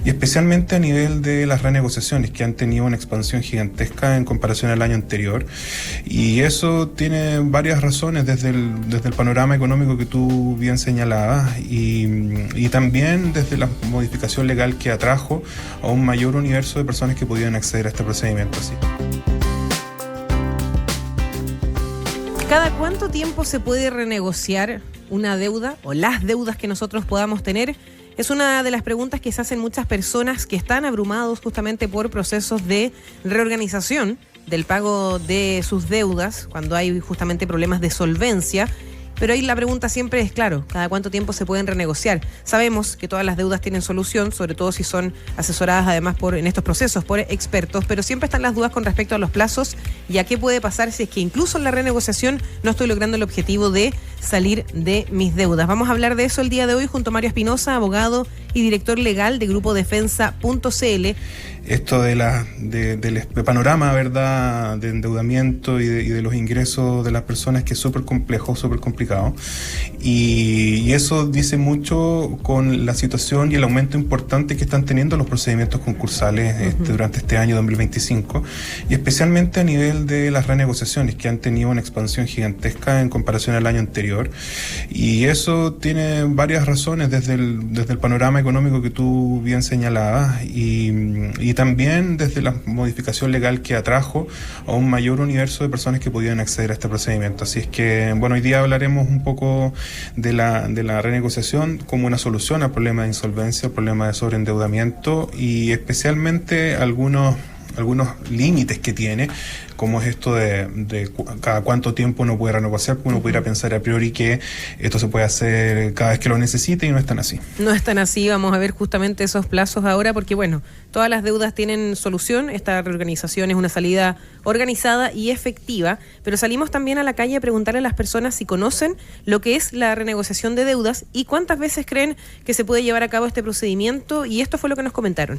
y especialmente a nivel de las renegociaciones, que han tenido una expansión gigantesca en comparación al año anterior. Y eso tiene varias razones desde el panorama económico que tú bien señalabas y también desde la modificación legal que atrajo a un mayor universo de personas que podían acceder a este procedimiento. Así. ¿Cada cuánto tiempo se puede renegociar una deuda o las deudas que nosotros podamos tener? Es una de las preguntas que se hacen muchas personas que están abrumados justamente por procesos de reorganización del pago de sus deudas, cuando hay justamente problemas de solvencia. Pero ahí la pregunta siempre es, claro, ¿cada cuánto tiempo se pueden renegociar? Sabemos que todas las deudas tienen solución, sobre todo si son asesoradas además en estos procesos por expertos, pero siempre están las dudas con respecto a los plazos y a qué puede pasar si es que incluso en la renegociación no estoy logrando el objetivo de salir de mis deudas. Vamos a hablar de eso el día de hoy junto a Mario Espinosa, abogado y director legal de Grupo Defensa.cl. Esto del panorama, ¿verdad?, de endeudamiento y de los ingresos de las personas, que es súper complejo, súper complicado. Y eso dice mucho con la situación y el aumento importante que están teniendo los procedimientos concursales durante este año 2025, y especialmente a nivel de las renegociaciones, que han tenido una expansión gigantesca en comparación al año anterior. Y eso tiene varias razones desde el panorama económico que tú bien señalabas y también desde la modificación legal que atrajo a un mayor universo de personas que podían acceder a este procedimiento. Así es que, bueno, hoy día hablaremos un poco de la renegociación como una solución al problema de insolvencia, al problema de sobreendeudamiento y especialmente algunos límites que tiene, como es esto de cada cuánto tiempo uno puede renegociar, porque uno pudiera pensar a priori que esto se puede hacer cada vez que lo necesite y no es tan así. No es tan así, vamos a ver justamente esos plazos ahora, porque bueno, todas las deudas tienen solución, esta reorganización es una salida organizada y efectiva, pero salimos también a la calle a preguntarle a las personas si conocen lo que es la renegociación de deudas y cuántas veces creen que se puede llevar a cabo este procedimiento, y esto fue lo que nos comentaron.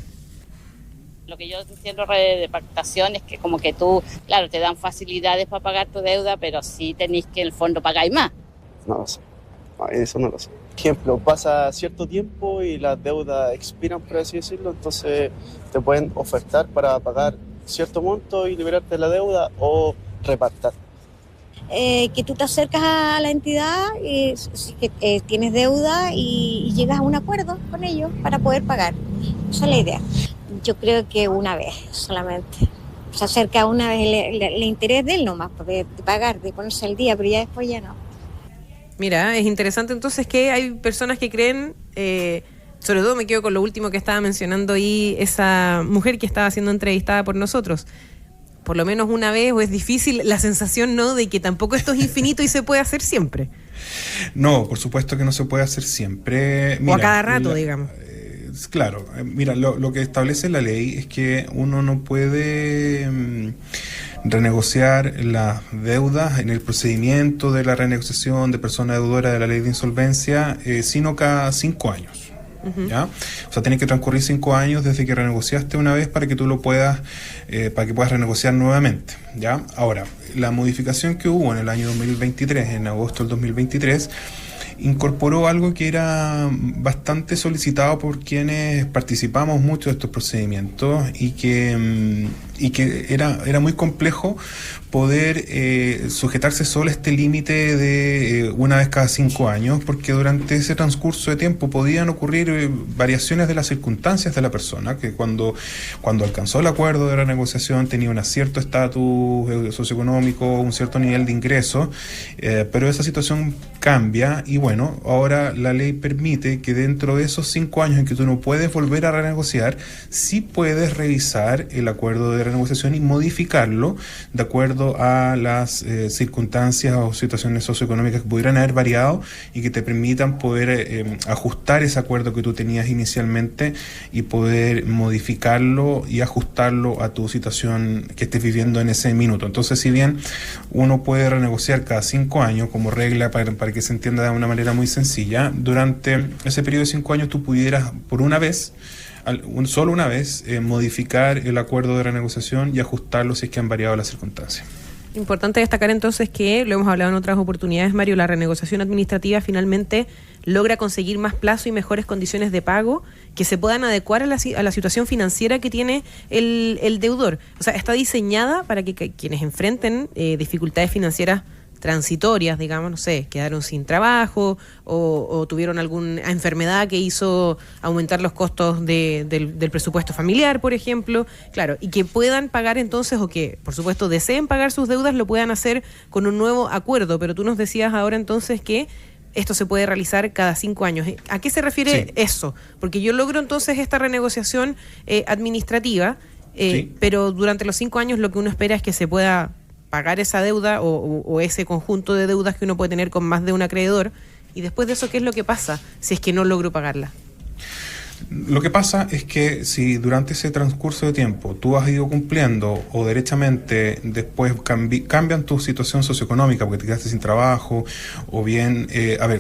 Lo que yo entiendo de pactación es que como que tú, claro, te dan facilidades para pagar tu deuda, pero sí tenés que en el fondo pagar más. No lo sé, eso no lo sé. Por ejemplo, pasa cierto tiempo y las deudas expiran, por así decirlo, entonces te pueden ofertar para pagar cierto monto y liberarte de la deuda o repactar. Que tú te acercas a la entidad y tienes deuda y llegas a un acuerdo con ellos para poder pagar. Esa es la idea. Yo creo que una vez solamente. Se acerca una vez el interés de él nomás, de pagar, de ponerse al día, pero ya después ya no. Mira, es interesante entonces que hay personas que creen, sobre todo me quedo con lo último que estaba mencionando ahí, esa mujer que estaba siendo entrevistada por nosotros. Por lo menos una vez, o es difícil, la sensación, ¿no?, de que tampoco esto es infinito y se puede hacer siempre. No, por supuesto que no se puede hacer siempre. Mira, o a cada rato, digamos. Claro, mira, lo que establece la ley es que uno no puede renegociar las deudas en el procedimiento de la renegociación de persona deudora de la ley de insolvencia, sino cada 5 años. ¿Ya? O sea, tiene que transcurrir 5 años desde que renegociaste una vez para que tú lo puedas, para que puedas renegociar nuevamente, ¿ya? Ahora, la modificación que hubo en el año 2023, en agosto del 2023, incorporó algo que era bastante solicitado por quienes participamos mucho de estos procedimientos y que era muy complejo poder sujetarse solo a este límite de una vez cada 5 años, porque durante ese transcurso de tiempo podían ocurrir variaciones de las circunstancias de la persona, que cuando alcanzó el acuerdo de la negociación tenía un cierto estatus socioeconómico, un cierto nivel de ingreso, pero esa situación cambia y bueno, ahora la ley permite que dentro de esos 5 años en que tú no puedes volver a renegociar, sí puedes revisar el acuerdo de renegociación y modificarlo de acuerdo a las circunstancias o situaciones socioeconómicas que pudieran haber variado y que te permitan poder ajustar ese acuerdo que tú tenías inicialmente y poder modificarlo y ajustarlo a tu situación que estés viviendo en ese minuto. Entonces, si bien uno puede renegociar cada 5 años como regla para que se entienda de una manera muy sencilla, durante ese periodo de 5 años tú pudieras por una vez, solo una vez, modificar el acuerdo de renegociación y ajustarlo si es que han variado las circunstancias. Importante destacar entonces que, lo hemos hablado en otras oportunidades, Mario, la renegociación administrativa finalmente logra conseguir más plazo y mejores condiciones de pago que se puedan adecuar a la situación financiera que tiene el deudor. O sea, está diseñada para que quienes enfrenten dificultades financieras transitorias, digamos, no sé, quedaron sin trabajo o tuvieron alguna enfermedad que hizo aumentar los costos del presupuesto familiar, por ejemplo, claro, y que puedan pagar entonces, o que por supuesto deseen pagar sus deudas, lo puedan hacer con un nuevo acuerdo. Pero tú nos decías ahora entonces que esto se puede realizar cada 5 años. ¿A qué se refiere eso? Porque yo logro entonces esta renegociación administrativa, pero durante los 5 años lo que uno espera es que se pueda pagar esa deuda o ese conjunto de deudas que uno puede tener con más de un acreedor. Y después de eso, ¿qué es lo que pasa si es que no logro pagarla? Lo que pasa es que si durante ese transcurso de tiempo tú has ido cumpliendo o derechamente después cambian tu situación socioeconómica porque te quedaste sin trabajo o bien,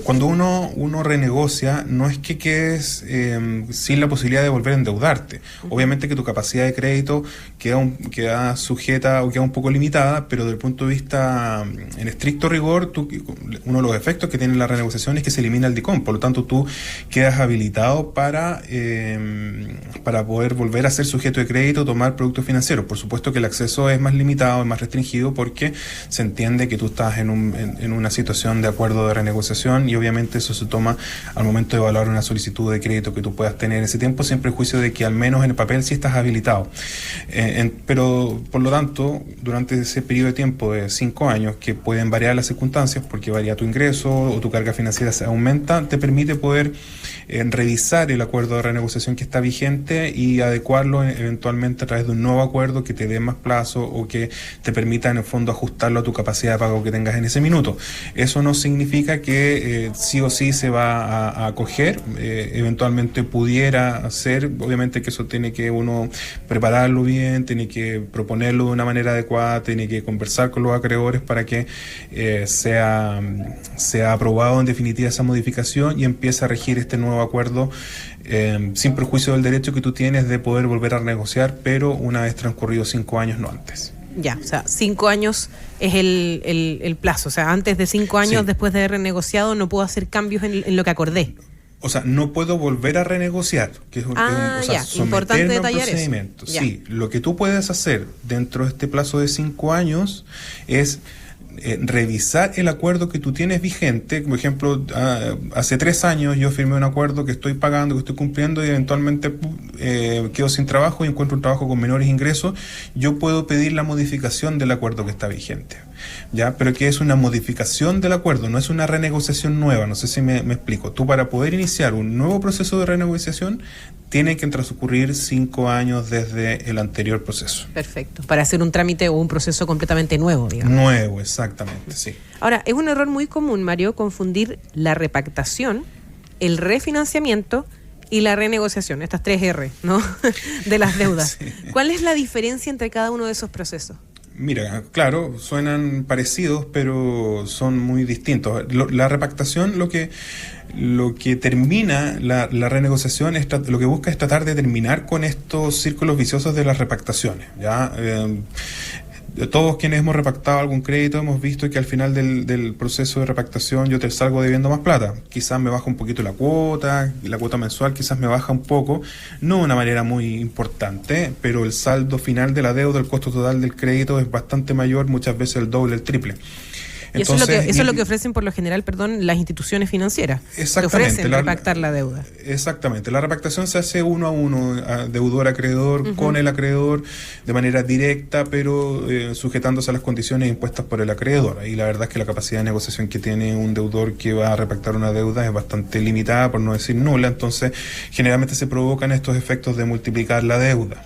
cuando uno renegocia no es que quedes sin la posibilidad de volver a endeudarte. Obviamente que tu capacidad de crédito queda sujeta o queda un poco limitada, pero desde el punto de vista en estricto rigor, uno de los efectos que tiene la renegociación es que se elimina el DICOM, por lo tanto tú quedas habilitado para poder volver a ser sujeto de crédito, tomar productos financieros. Por supuesto que el acceso es más limitado, es más restringido porque se entiende que tú estás en una situación de acuerdo de renegociación y obviamente eso se toma al momento de evaluar una solicitud de crédito que tú puedas tener en ese tiempo, siempre el juicio de que al menos en el papel sí estás habilitado. Pero por lo tanto, durante ese periodo de tiempo de 5 años, que pueden variar las circunstancias porque varía tu ingreso o tu carga financiera se aumenta, te permite poder revisar el acuerdo de renegociación que está vigente y adecuarlo eventualmente a través de un nuevo acuerdo que te dé más plazo o que te permita en el fondo ajustarlo a tu capacidad de pago que tengas en ese minuto. Eso no significa que sí o sí se va a acoger, eventualmente pudiera ser, obviamente que eso tiene que uno prepararlo bien, tiene que proponerlo de una manera adecuada, tiene que conversar con los acreedores para que sea aprobado en definitiva esa modificación y empiece a regir este nuevo acuerdo sin perjuicio del derecho que tú tienes de poder volver a negociar, pero una vez transcurridos 5 años, no antes. Ya, o sea, 5 años es el plazo, o sea, antes de 5 años, después de haber renegociado, no puedo hacer cambios en lo que acordé. O sea, no puedo volver a renegociar, que es importante detallar procedimiento. Eso. Sí, lo que tú puedes hacer dentro de este plazo de 5 años es revisar el acuerdo que tú tienes vigente. Por ejemplo, hace 3 años yo firmé un acuerdo que estoy pagando, que estoy cumpliendo y eventualmente quedo sin trabajo y encuentro un trabajo con menores ingresos. Yo puedo pedir la modificación del acuerdo que está vigente, ¿ya? Pero que es una modificación del acuerdo, no es una renegociación nueva. No sé si me explico. Tú, para poder iniciar un nuevo proceso de renegociación, tiene que transcurrir 5 años desde el anterior proceso. Perfecto. Para hacer un trámite o un proceso completamente nuevo, digamos. Nuevo, exactamente, sí. Ahora, es un error muy común, Mario, confundir la repactación, el refinanciamiento y la renegociación, estas 3 R, ¿no? de las deudas. Sí. ¿Cuál es la diferencia entre cada uno de esos procesos? Mira, claro, suenan parecidos, pero son muy distintos. La repactación, lo que termina la renegociación, lo que busca es tratar de terminar con estos círculos viciosos de las repactaciones, ¿ya? Todos quienes hemos repactado algún crédito hemos visto que al final del proceso de repactación yo te salgo debiendo más plata. Quizás me baja un poquito la cuota mensual quizás me baja un poco, no de una manera muy importante, pero el saldo final de la deuda, el costo total del crédito es bastante mayor, muchas veces el doble, el triple. Entonces, eso es lo que ofrecen por lo general, las instituciones financieras. Exactamente. Que ofrecen repactar la deuda. Exactamente. La repactación se hace uno a uno, deudor-acreedor, con el acreedor, de manera directa, pero sujetándose a las condiciones impuestas por el acreedor. Y la verdad es que la capacidad de negociación que tiene un deudor que va a repactar una deuda es bastante limitada, por no decir nula. Entonces, generalmente se provocan estos efectos de multiplicar la deuda.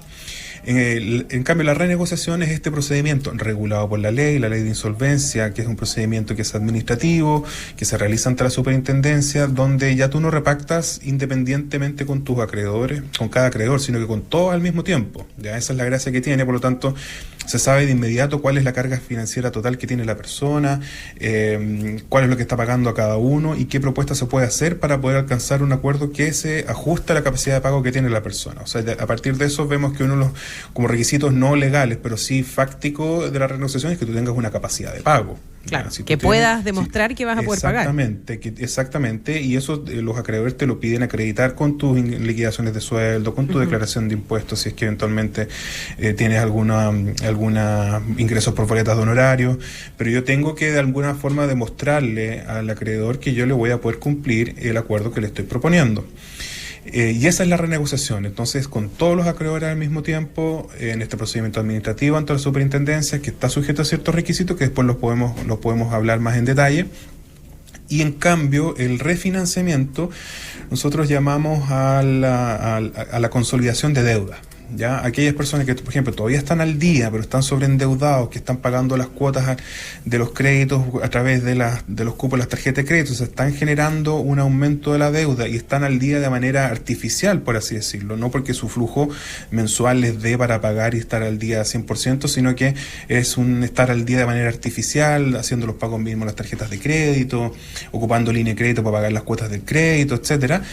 En cambio, la renegociación es este procedimiento regulado por la ley de insolvencia, que es un procedimiento que es administrativo, que se realiza ante la superintendencia, donde ya tú no repactas independientemente con tus acreedores, con cada acreedor, sino que con todos al mismo tiempo. Ya esa es la gracia que tiene, por lo tanto, Se sabe de inmediato cuál es la carga financiera total que tiene la persona, cuál es lo que está pagando a cada uno y qué propuesta se puede hacer para poder alcanzar un acuerdo que se ajuste a la capacidad de pago que tiene la persona. O sea, a partir de eso vemos que uno de los, como requisitos no legales, pero sí fácticos de la renegociación es que tú tengas una capacidad de pago. Claro, si que puedas demostrar que vas a poder pagar. Exactamente, y eso los acreedores te lo piden acreditar con tus liquidaciones de sueldo, con tu declaración de impuestos, si es que eventualmente tienes alguna ingresos por boletas de honorario, pero yo tengo que de alguna forma demostrarle al acreedor que yo le voy a poder cumplir el acuerdo que le estoy proponiendo. Y esa es la renegociación. Entonces, con todos los acreedores al mismo tiempo, en este procedimiento administrativo ante la superintendencia, que está sujeto a ciertos requisitos que después los podemos hablar más en detalle. Y en cambio, el refinanciamiento, nosotros llamamos a la consolidación de deuda. ¿Ya? Aquellas personas que, por ejemplo, todavía están al día, pero están sobreendeudados, que están pagando las cuotas de los créditos a través de los cupos de las tarjetas de crédito, se están generando un aumento de la deuda y están al día de manera artificial, por así decirlo, no porque su flujo mensual les dé para pagar y estar al día 100%, sino que es un estar al día de manera artificial, haciendo los pagos mismos las tarjetas de crédito, ocupando línea de crédito para pagar las cuotas del crédito, etcétera.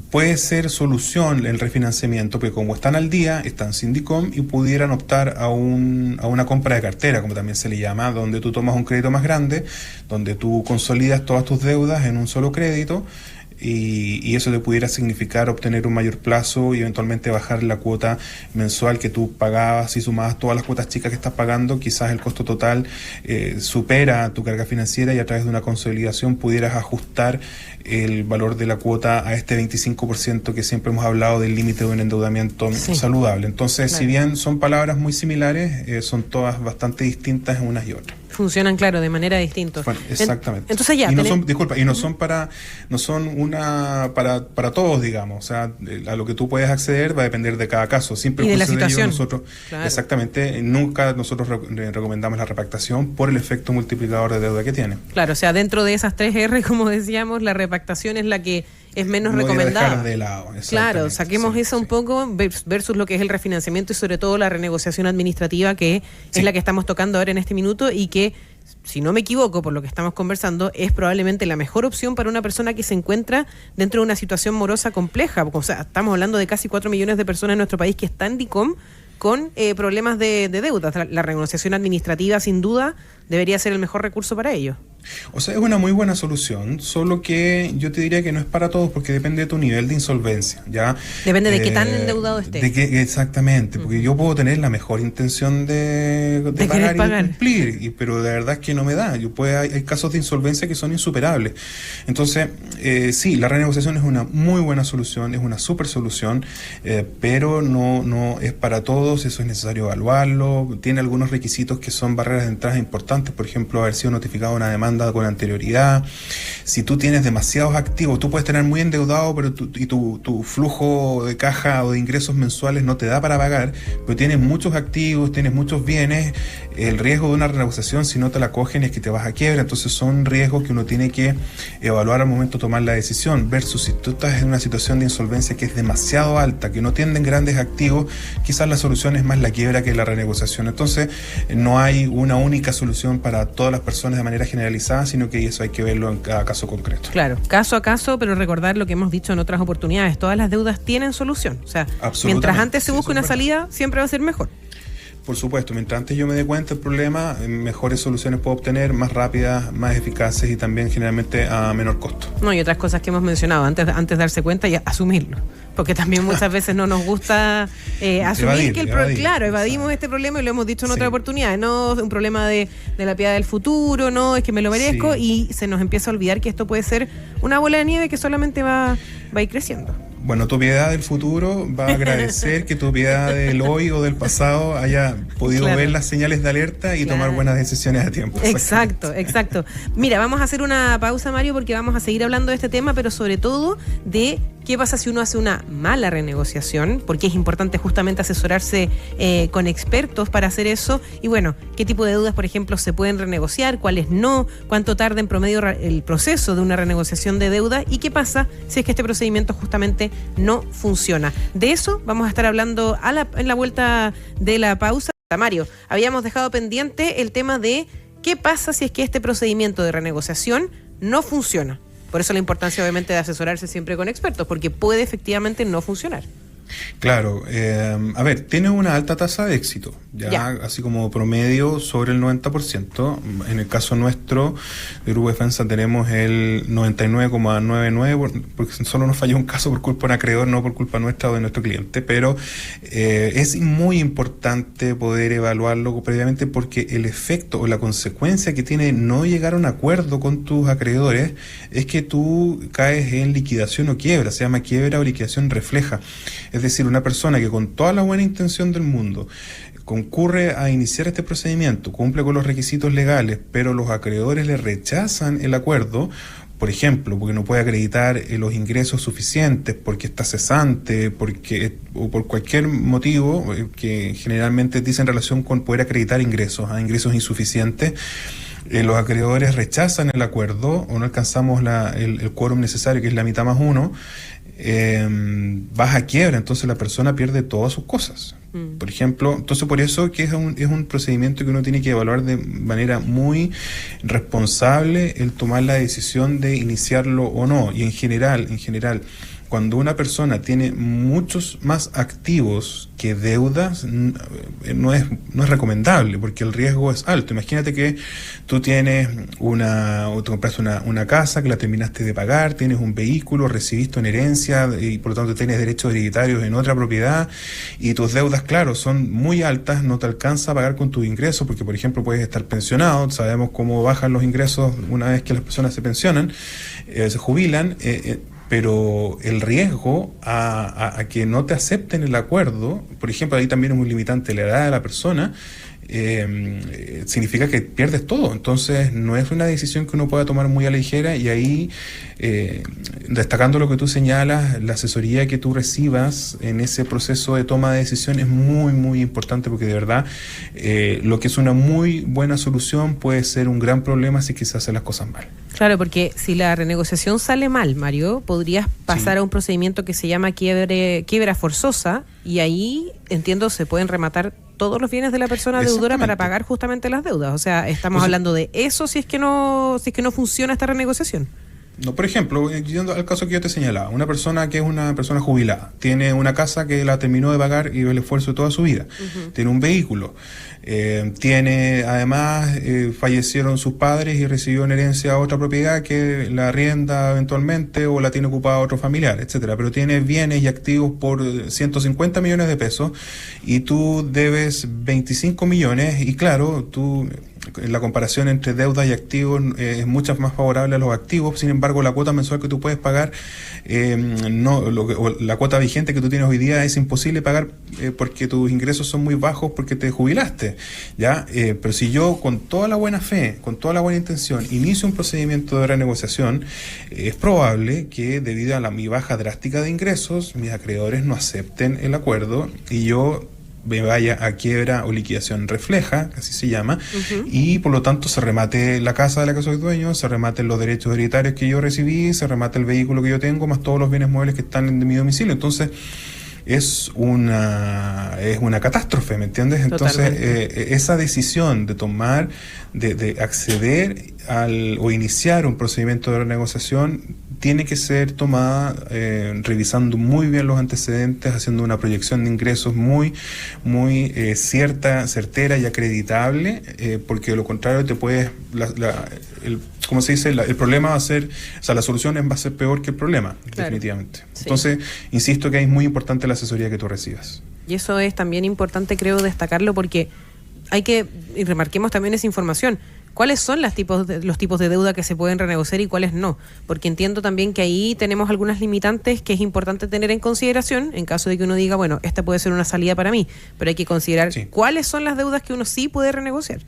Puede ser solución el refinanciamiento, porque como están al día, están sin DICOM y pudieran optar a una compra de cartera, como también se le llama, donde tú tomas un crédito más grande, donde tú consolidas todas tus deudas en un solo crédito, y eso te pudiera significar obtener un mayor plazo y eventualmente bajar la cuota mensual que tú pagabas. Si sumabas todas las cuotas chicas que estás pagando, quizás el costo total supera tu carga financiera y a través de una consolidación pudieras ajustar el valor de la cuota a este 25% que siempre hemos hablado del límite de un endeudamiento saludable. Entonces, si bien son palabras muy similares, son todas bastante distintas unas y otras. Funcionan, claro, de manera distinta. Bueno, exactamente. Entonces ya. Y no son para todos, digamos. O sea, a lo que tú puedes acceder va a depender de cada caso. Siempre y de la situación. Nosotros, claro. Exactamente, nunca nosotros recomendamos la repactación por el efecto multiplicador de deuda que tiene. Claro, o sea, dentro de esas 3 R, como decíamos, la repactación es la que es menos recomendada. De lado, claro, saquemos eso un poco versus lo que es el refinanciamiento y sobre todo la renegociación administrativa, que es la que estamos tocando ahora en este minuto y que, si no me equivoco, por lo que estamos conversando, es probablemente la mejor opción para una persona que se encuentra dentro de una situación morosa compleja. O sea, estamos hablando de casi 4 millones de personas en nuestro país que están en DICOM con problemas de deuda. La renegociación administrativa, sin duda, debería ser el mejor recurso para ellos. O sea, es una muy buena solución, solo que yo te diría que no es para todos porque depende de tu nivel de insolvencia, ¿ya? Depende de qué tan endeudado estés. Exactamente, porque yo puedo tener la mejor intención de pagar y cumplir, pero de verdad es que no me da. Hay casos de insolvencia que son insuperables. Entonces, sí, la renegociación es una muy buena solución, es una súper solución, pero no es para todos, eso es necesario evaluarlo. Tiene algunos requisitos que son barreras de entrada importantes, por ejemplo, haber sido notificado una demanda con anterioridad. Si tú tienes demasiados activos, tú puedes tener muy endeudado, pero tu flujo de caja o de ingresos mensuales no te da para pagar, pero tienes muchos activos, tienes muchos bienes, el riesgo de una renegociación, si no te la cogen, es que te vas a quiebra. Entonces son riesgos que uno tiene que evaluar al momento de tomar la decisión, versus si tú estás en una situación de insolvencia que es demasiado alta, que no tienen grandes activos, quizás la solución es más la quiebra que la renegociación. Entonces no hay una única solución para todas las personas de manera generalizada, sino que eso hay que verlo en cada caso concreto. Claro, caso a caso, pero recordar lo que hemos dicho en otras oportunidades, todas las deudas tienen solución. O sea, mientras antes se busque una salida, siempre va a ser mejor. Por supuesto, mientras antes yo me dé cuenta del problema, mejores soluciones puedo obtener, más rápidas, más eficaces y también generalmente a menor costo. No, y otras cosas que hemos mencionado, antes de darse cuenta y asumirlo, porque también muchas veces no nos gusta asumir evadimos este problema y lo hemos dicho en otra oportunidad, no un problema de la piedad del futuro, no, es que me lo merezco y se nos empieza a olvidar que esto puede ser una bola de nieve que solamente va a ir creciendo. Bueno, tu piedad del futuro va a agradecer que tu piedad del hoy o del pasado haya podido ver las señales de alerta y tomar buenas decisiones a tiempo. Exacto. Mira, vamos a hacer una pausa, Mario, porque vamos a seguir hablando de este tema, pero sobre todo de ¿Qué pasa si uno hace una mala renegociación? Porque es importante justamente asesorarse con expertos para hacer eso. Y bueno, ¿qué tipo de deudas, por ejemplo, se pueden renegociar? ¿Cuáles no? ¿Cuánto tarda en promedio el proceso de una renegociación de deuda? ¿Y qué pasa si es que este procedimiento justamente no funciona? De eso vamos a estar hablando en la vuelta de la pausa. Mario, habíamos dejado pendiente el tema de qué pasa si es que este procedimiento de renegociación no funciona. Por eso la importancia, obviamente, de asesorarse siempre con expertos, porque puede efectivamente no funcionar. Claro, a ver, tiene una alta tasa de éxito, ya así como promedio sobre el 90%. En el caso nuestro, de Grupo Defensa, tenemos el 99,99%, porque solo nos falló un caso por culpa de un acreedor, no por culpa nuestra o de nuestro cliente, pero es muy importante poder evaluarlo previamente, porque el efecto o la consecuencia que tiene no llegar a un acuerdo con tus acreedores es que tú caes en liquidación o quiebra, se llama quiebra o liquidación refleja. Es decir, una persona que con toda la buena intención del mundo concurre a iniciar este procedimiento, cumple con los requisitos legales, pero los acreedores le rechazan el acuerdo, por ejemplo, porque no puede acreditar los ingresos suficientes, porque está cesante, o por cualquier motivo que generalmente dice en relación con poder acreditar ingresos insuficientes. Los acreedores rechazan el acuerdo o no alcanzamos el quórum necesario, que es la mitad más uno. Vas a quiebra, entonces la persona pierde todas sus cosas. Por ejemplo, entonces por eso que es un procedimiento que uno tiene que evaluar de manera muy responsable el tomar la decisión de iniciarlo o no. Y en general, cuando una persona tiene muchos más activos que deudas, no es recomendable, porque el riesgo es alto. Imagínate que tú tienes tú compraste una casa que la terminaste de pagar, tienes un vehículo, recibiste una herencia y por lo tanto tienes derechos hereditarios en otra propiedad, y tus deudas, claro, son muy altas, no te alcanza a pagar con tus ingresos, porque por ejemplo puedes estar pensionado, sabemos cómo bajan los ingresos una vez que las personas se pensionan, se jubilan, pero el riesgo a que no te acepten el acuerdo, por ejemplo, ahí también es un limitante la edad de la persona, significa que pierdes todo. Entonces no es una decisión que uno pueda tomar muy a la ligera, y ahí, destacando lo que tú señalas, la asesoría que tú recibas en ese proceso de toma de decisión es muy, muy importante, porque de verdad lo que es una muy buena solución puede ser un gran problema si quizás hacen las cosas mal. Claro, porque si la renegociación sale mal, Mario, podrías pasar a un procedimiento que se llama quiebra forzosa, y ahí, entiendo, se pueden rematar todos los bienes de la persona deudora para pagar justamente las deudas. O sea, estamos hablando de eso si es que no funciona esta renegociación. No, por ejemplo, yendo al caso que yo te señalaba, una persona que es una persona jubilada, tiene una casa que la terminó de pagar y el esfuerzo de toda su vida, tiene un vehículo, tiene además, fallecieron sus padres y recibió en herencia otra propiedad que la arrienda eventualmente o la tiene ocupada otro familiar, etcétera, pero tiene bienes y activos por 150 millones de pesos y tú debes 25 millones y claro, la comparación entre deudas y activos es mucho más favorable a los activos. Sin embargo, la cuota mensual que tú puedes pagar, la cuota vigente que tú tienes hoy día es imposible pagar porque tus ingresos son muy bajos porque te jubilaste, ¿ya? Pero si yo, con toda la buena fe, con toda la buena intención, inicio un procedimiento de renegociación, es probable que debido a mi baja drástica de ingresos, mis acreedores no acepten el acuerdo y yo me vaya a quiebra o liquidación refleja, así se llama, y por lo tanto se remate la casa de la que soy dueño, se rematen los derechos hereditarios que yo recibí, se remate el vehículo que yo tengo, más todos los bienes muebles que están en mi domicilio. Entonces es una catástrofe, ¿me entiendes? Entonces esa decisión de tomar, de acceder o iniciar un procedimiento de renegociación tiene que ser tomada revisando muy bien los antecedentes, haciendo una proyección de ingresos muy certera y acreditable, porque de lo contrario te puedes, como se dice, el problema va a ser, o sea, la solución va a ser peor que el problema, claro, definitivamente. Sí. Entonces, insisto que es muy importante la asesoría que tú recibas. Y eso es también importante, creo, destacarlo, porque y remarquemos también esa información. ¿Cuáles son los tipos de deuda que se pueden renegociar y cuáles no? Porque entiendo también que ahí tenemos algunas limitantes que es importante tener en consideración en caso de que uno diga, bueno, esta puede ser una salida para mí, pero hay que considerar cuáles son las deudas que uno sí puede renegociar.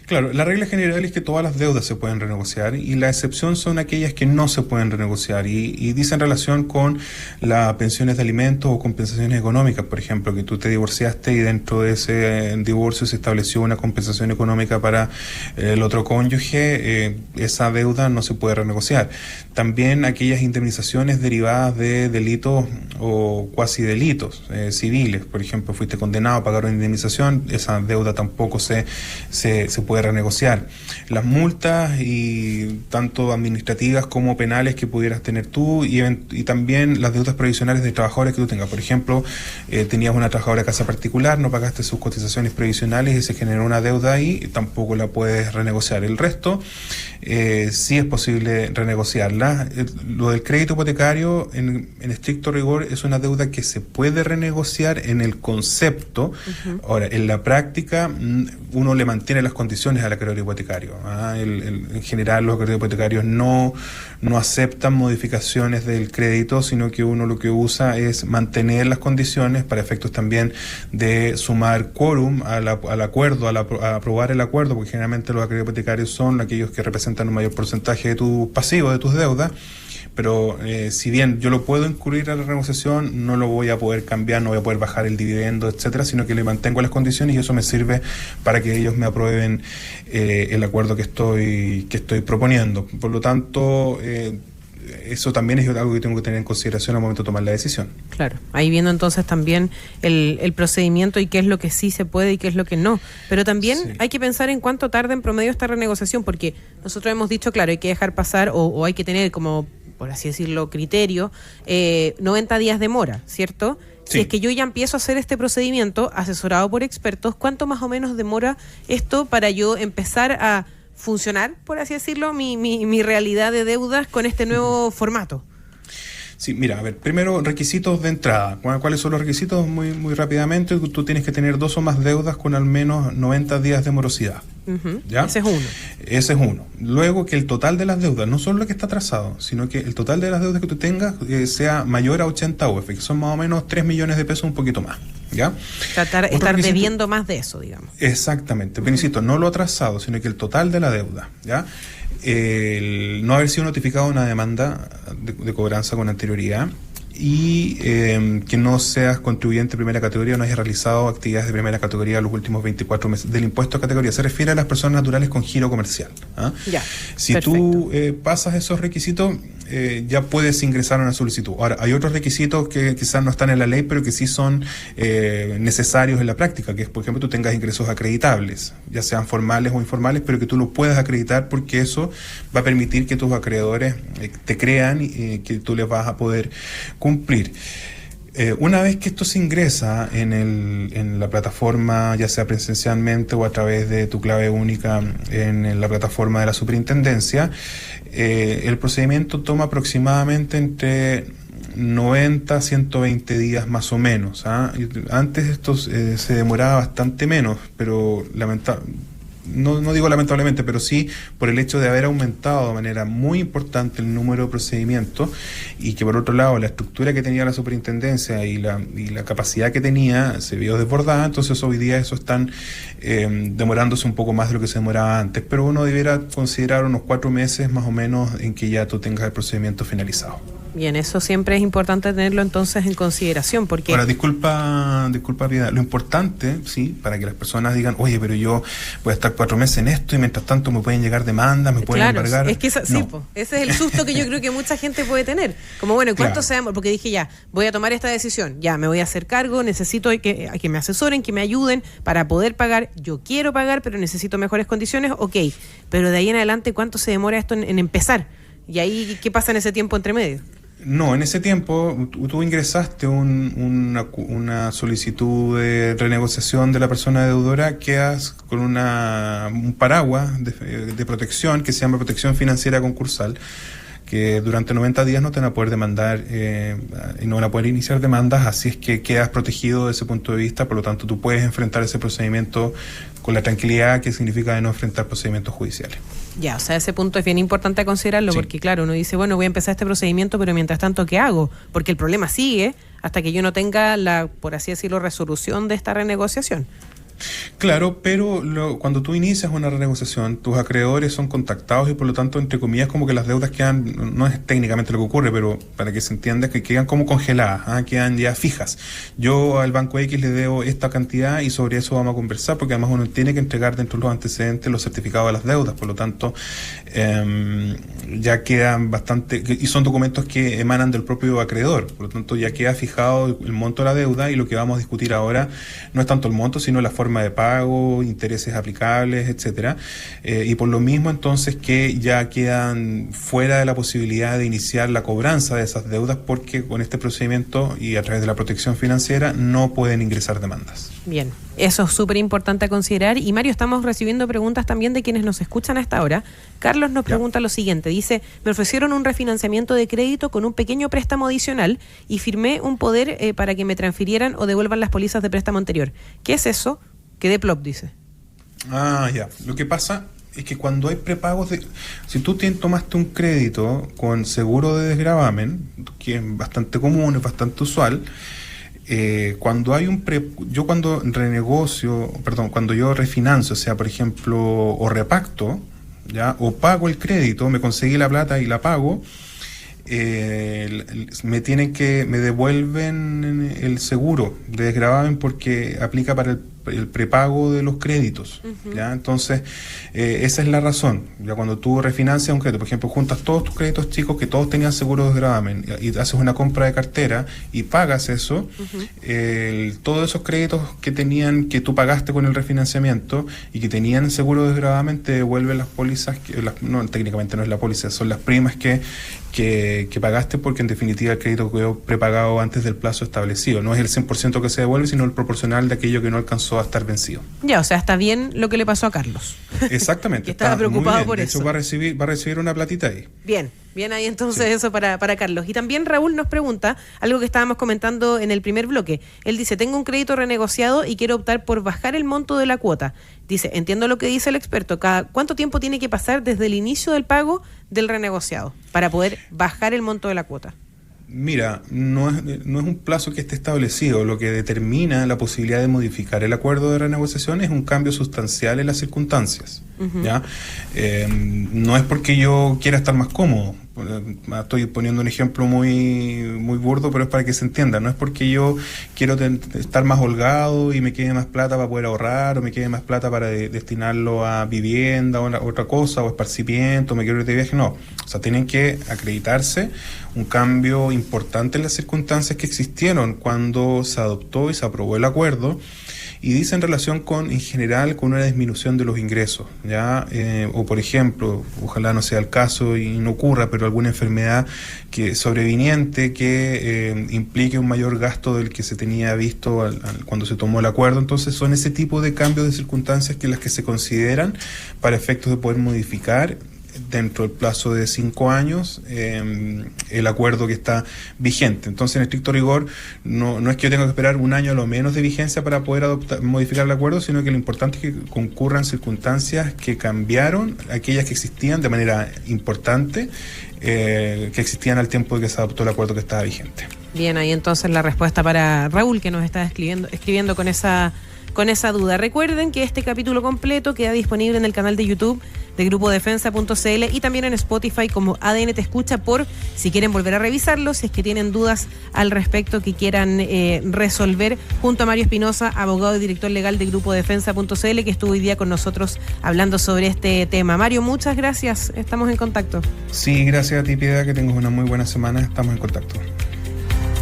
Claro, la regla general es que todas las deudas se pueden renegociar y la excepción son aquellas que no se pueden renegociar y dice en relación con las pensiones de alimentos o compensaciones económicas, por ejemplo, que tú te divorciaste y dentro de ese divorcio se estableció una compensación económica para el otro cónyuge, esa deuda no se puede renegociar. También aquellas indemnizaciones derivadas de delitos o cuasi delitos civiles, por ejemplo, fuiste condenado a pagar una indemnización, esa deuda tampoco se puede renegociar. Las multas y tanto administrativas como penales que pudieras tener tú y también las deudas previsionales de trabajadores que tú tengas. Por ejemplo, tenías una trabajadora de casa particular, no pagaste sus cotizaciones previsionales y se generó una deuda ahí, tampoco la puedes renegociar. El resto sí es posible renegociarla. Lo del crédito hipotecario en estricto rigor es una deuda que se puede renegociar en el concepto. Ahora, en la práctica uno le mantiene las condiciones al acreedor hipotecario. En general los acreedores hipotecarios no aceptan modificaciones del crédito, sino que uno lo que usa es mantener las condiciones para efectos también de sumar quórum al acuerdo, a aprobar el acuerdo, porque generalmente los acreedores hipotecarios son aquellos que representan un mayor porcentaje de tu pasivo, de tus deudas. Pero si bien yo lo puedo incluir a la renegociación, no lo voy a poder cambiar, no voy a poder bajar el dividendo, etcétera, sino que le mantengo las condiciones y eso me sirve para que ellos me aprueben el acuerdo que estoy proponiendo. Por lo tanto, eso también es algo que tengo que tener en consideración al momento de tomar la decisión. Claro, ahí viendo entonces también el procedimiento y qué es lo que sí se puede y qué es lo que no. Pero también hay que pensar en cuánto tarda en promedio esta renegociación, porque nosotros hemos dicho, claro, hay que dejar pasar o hay que tener como, por así decirlo, criterio, 90 días de mora, ¿cierto? Sí. Si es que yo ya empiezo a hacer este procedimiento asesorado por expertos, ¿cuánto más o menos demora esto para yo empezar a funcionar, por así decirlo, mi realidad de deudas con este nuevo formato? Sí, mira, a ver, primero requisitos de entrada. ¿Cuáles son los requisitos? Muy rápidamente, tú tienes que tener 2 o más deudas con al menos 90 días de morosidad. ¿Ya? Ese es uno. Ese es uno. Luego que el total de las deudas, no solo lo que está trazado, sino que el total de las deudas que tú tengas sea mayor a 80 UF, que son más o menos 3 millones de pesos, un poquito más. ¿Ya? Estar debiendo más de eso, digamos. Exactamente. Pero insisto, no lo atrasado, sino que el total de la deuda, ¿ya? El no haber sido notificado una demanda de cobranza con anterioridad y que no seas contribuyente de primera categoría o no hayas realizado actividades de primera categoría los últimos 24 meses del impuesto a categoría. Se refiere a las personas naturales con giro comercial. Ya, si perfecto. Tú pasas esos requisitos, ya puedes ingresar a una solicitud. Ahora, hay otros requisitos que quizás no están en la ley, pero que sí son necesarios en la práctica, que es, por ejemplo, tú tengas ingresos acreditables, ya sean formales o informales, pero que tú lo puedas acreditar porque eso va a permitir que tus acreedores te crean y que tú les vas a poder cumplir. Una vez que esto se ingresa en la plataforma, ya sea presencialmente o a través de tu clave única en la plataforma de la superintendencia, el procedimiento toma aproximadamente entre 90 a 120 días más o menos. Antes esto se demoraba bastante menos, pero no digo lamentablemente, pero sí por el hecho de haber aumentado de manera muy importante el número de procedimientos y que por otro lado la estructura que tenía la superintendencia y la capacidad que tenía se vio desbordada, entonces hoy día eso están demorándose un poco más de lo que se demoraba antes, pero uno debiera considerar unos 4 meses más o menos en que ya tú tengas el procedimiento finalizado. Bien, eso siempre es importante tenerlo entonces en consideración, porque... Ahora, disculpa, Piedad, lo importante, sí, para que las personas digan, oye, pero yo voy a estar 4 meses en esto y mientras tanto me pueden llegar demandas, me pueden embargar. Es que ese es el susto que yo creo que mucha gente puede tener. Como, bueno, ¿cuánto se demora? Porque dije, ya, voy a tomar esta decisión, ya, me voy a hacer cargo, necesito que me asesoren, que me ayuden para poder pagar. Yo quiero pagar, pero necesito mejores condiciones, ok. Pero de ahí en adelante, ¿cuánto se demora esto en empezar? Y ahí, ¿qué pasa en ese tiempo entre medio? No, en ese tiempo tú ingresaste una solicitud de renegociación de la persona deudora, quedas con un paraguas de protección que se llama protección financiera concursal, que durante 90 días no te van a poder demandar y no van a poder iniciar demandas, así es que quedas protegido desde ese punto de vista, por lo tanto tú puedes enfrentar ese procedimiento con la tranquilidad que significa de no enfrentar procedimientos judiciales. Ya, o sea, ese punto es bien importante considerarlo, sí. Porque claro, uno dice, bueno, voy a empezar este procedimiento, pero mientras tanto, ¿qué hago? Porque el problema sigue hasta que yo no tenga por así decirlo, resolución de esta renegociación. Claro, pero cuando tú inicias una renegociación, tus acreedores son contactados y por lo tanto, entre comillas, como que las deudas quedan, no es técnicamente lo que ocurre, pero para que se entienda, que quedan como congeladas, quedan ya fijas. Yo al Banco X le debo esta cantidad y sobre eso vamos a conversar, porque además uno tiene que entregar dentro de los antecedentes los certificados de las deudas, por lo tanto, ya quedan bastante, y son documentos que emanan del propio acreedor, por lo tanto ya queda fijado el monto de la deuda, y lo que vamos a discutir ahora no es tanto el monto, sino la forma de pago, intereses aplicables, etcétera, y por lo mismo entonces que ya quedan fuera de la posibilidad de iniciar la cobranza de esas deudas, porque con este procedimiento y a través de la protección financiera no pueden ingresar demandas. Bien, eso es súper importante a considerar. Y Mario, estamos recibiendo preguntas también de quienes nos escuchan a esta hora. Carlos nos pregunta lo siguiente, dice: me ofrecieron un refinanciamiento de crédito con un pequeño préstamo adicional y firmé un poder para que me transfirieran o devuelvan las pólizas de préstamo anterior. ¿Qué es eso? Que de plop, dice. Ya. Lo que pasa es que cuando hay prepagos si tú tomaste un crédito con seguro de desgravamen, que es bastante común, es bastante usual, cuando hay cuando yo refinancio, o sea, por ejemplo, o repacto, ya, o pago el crédito, me conseguí la plata y la pago, me devuelven el seguro de desgravamen porque aplica para el prepago de los créditos. ¿Ya? Entonces, esa es la razón. Ya cuando tú refinancias un crédito, por ejemplo, juntas todos tus créditos chicos que todos tenían seguro de desgravamen y haces una compra de cartera y pagas eso, todos esos créditos que tú pagaste con el refinanciamiento y que tenían seguro de desgravamen, te devuelven las pólizas, técnicamente no es la póliza, son las primas que pagaste, porque en definitiva el crédito quedó prepagado antes del plazo establecido. No es el 100% que se devuelve, sino el proporcional de aquello que no alcanzó a estar vencido. Ya, o sea, está bien lo que le pasó a Carlos. Exactamente. Que estaba preocupado por eso. De hecho, va a recibir una platita ahí. Bien ahí entonces eso para Carlos. Y también Raúl nos pregunta algo que estábamos comentando en el primer bloque. Él dice: tengo un crédito renegociado y quiero optar por bajar el monto de la cuota. Dice: entiendo lo que dice el experto. ¿Cuánto tiempo tiene que pasar desde el inicio del pago del renegociado para poder bajar el monto de la cuota? Mira, no es un plazo que esté establecido. Lo que determina la posibilidad de modificar el acuerdo de renegociación es un cambio sustancial en las circunstancias. ¿Ya? No es porque yo quiera estar más cómodo. Estoy poniendo un ejemplo muy, muy burdo, pero es para que se entienda. No es porque yo quiero estar más holgado y me quede más plata para poder ahorrar, o me quede más plata para destinarlo a vivienda o otra cosa, o esparcimiento, me quiero ir de viaje. No. O sea, tienen que acreditarse un cambio importante en las circunstancias que existieron cuando se adoptó y se aprobó el acuerdo, y dice en relación en general con una disminución de los ingresos, ¿ya? O por ejemplo, ojalá no sea el caso y no ocurra, pero alguna enfermedad sobreviniente que implique un mayor gasto del que se tenía visto cuando se tomó el acuerdo. Entonces son ese tipo de cambios de circunstancias las que se consideran para efectos de poder modificar dentro del plazo de 5 años el acuerdo que está vigente. Entonces, en estricto rigor, no es que yo tenga que esperar un año a lo menos de vigencia para poder modificar el acuerdo, sino que lo importante es que concurran circunstancias que cambiaron aquellas que existían de manera importante, que existían al tiempo de que se adoptó el acuerdo que estaba vigente. Bien, ahí entonces la respuesta para Raúl, que nos está escribiendo con esa duda. Recuerden que este capítulo completo queda disponible en el canal de YouTube de grupodefensa.cl y también en Spotify como ADN Te Escucha, por si quieren volver a revisarlo, si es que tienen dudas al respecto que quieran resolver, junto a Mario Espinosa, abogado y director legal de grupodefensa.cl, que estuvo hoy día con nosotros hablando sobre este tema. Mario, muchas gracias. Estamos en contacto. Sí, gracias a ti, Piedad, que tengas una muy buena semana. Estamos en contacto.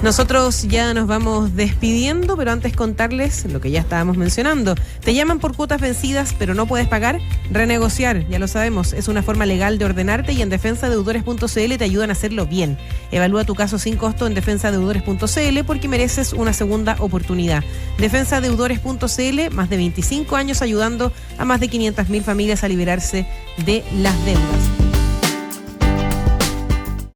Nosotros ya nos vamos despidiendo, pero antes contarles lo que ya estábamos mencionando. Te llaman por cuotas vencidas, pero no puedes pagar. Renegociar, ya lo sabemos, es una forma legal de ordenarte, y en defensadeudores.cl te ayudan a hacerlo bien. Evalúa tu caso sin costo en defensadeudores.cl, porque mereces una segunda oportunidad. Defensadeudores.cl, más de 25 años ayudando a más de 500.000 familias a liberarse de las deudas.